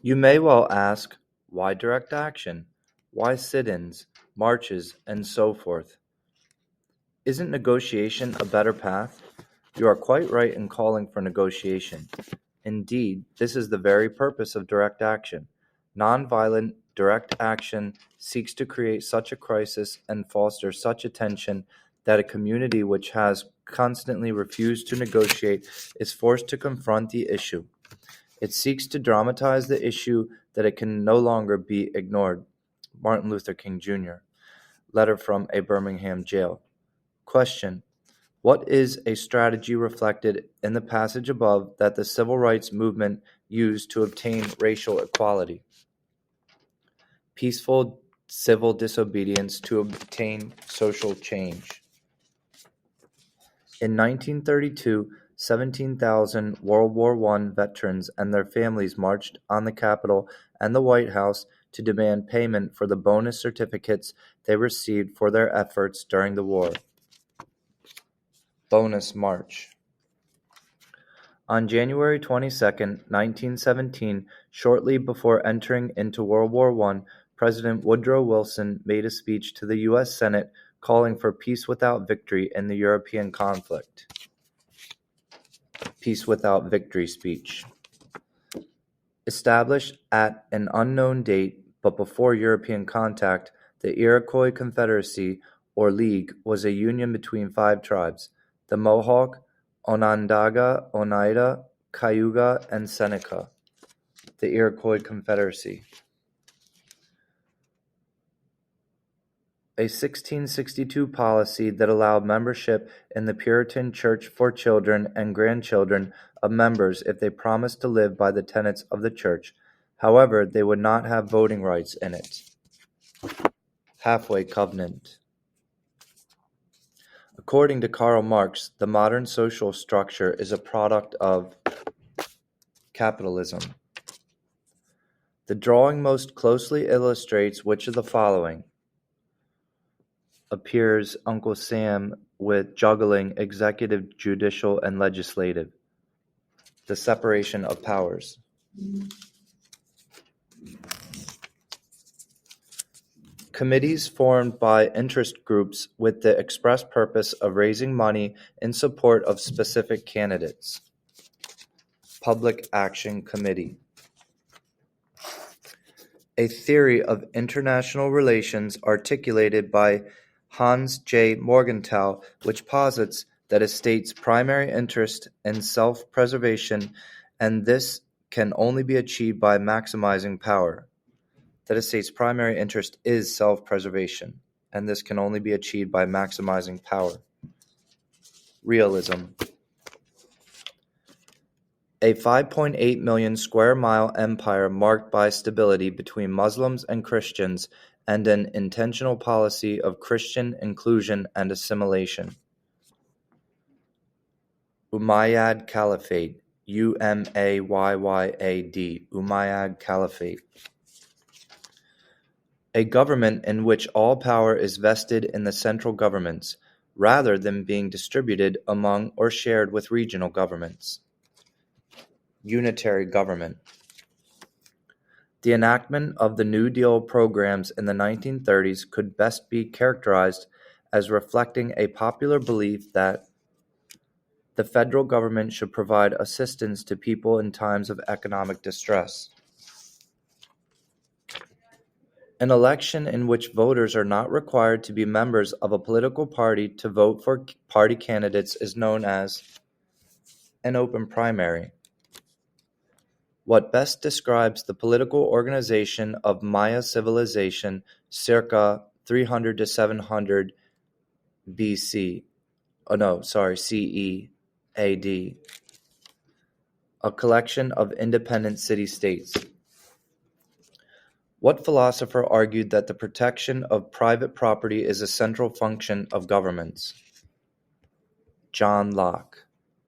You may well ask, why direct action? Why sit-ins, marches, and so forth? Isn't negotiation a better path? You are quite right in calling for negotiation. Indeed, this is the very purpose of direct action. Nonviolent direct action seeks to create such a crisis and foster such a tension that a community which has constantly refused to negotiate is forced to confront the issue. It seeks to dramatize the issue that it can no longer be ignored. Martin Luther King Jr. Letter from a Birmingham jail. Question: what is a strategy reflected in the passage above that the civil rights movement used to obtain racial equality? Peaceful civil disobedience to obtain social change. In 1932, 17,000 World War I veterans and their families marched on the Capitol and the White House to demand payment for the bonus certificates they received for their efforts during the war. Bonus March. On January 22, 1917, shortly before entering into World War I, President Woodrow Wilson made a speech to the U.S. Senate calling for peace without victory in the European conflict. Peace without victory speech. Established at an unknown date, but before European contact, the Iroquois Confederacy, or League, was a union between 5 tribes: the Mohawk, Onondaga, Oneida, Cayuga, and Seneca. The Iroquois Confederacy. A 1662 policy that allowed membership in the Puritan Church for children and grandchildren of members if they promised to live by the tenets of the church. However, they would not have voting rights in it. Halfway Covenant. According to Karl Marx, the modern social structure is a product of capitalism. The drawing most closely illustrates which of the following appears Uncle Sam with juggling executive, judicial, and legislative. The separation of powers. Committees formed by interest groups with the express purpose of raising money in support of specific candidates. Public Action Committee. A theory of international relations articulated by Hans J. Morgenthau, which posits that a state's primary interest in self-preservation, and this can only be achieved by maximizing power. That a state's primary interest is self-preservation, and this can only be achieved by maximizing power. Realism. A 5.8 million square mile empire marked by stability between Muslims and Christians and an intentional policy of Christian inclusion and assimilation. Umayyad Caliphate. Umayyad. Umayyad Caliphate. A government in which all power is vested in the central governments, rather than being distributed among or shared with regional governments. Unitary government. The enactment of the New Deal programs in the 1930s could best be characterized as reflecting a popular belief that the federal government should provide assistance to people in times of economic distress. An election in which voters are not required to be members of a political party to vote for party candidates is known as an open primary. What best describes the political organization of Maya civilization circa 300 to 700 BC? CE AD. A collection of independent city-states. What philosopher argued that the protection of private property is a central function of governments? John Locke.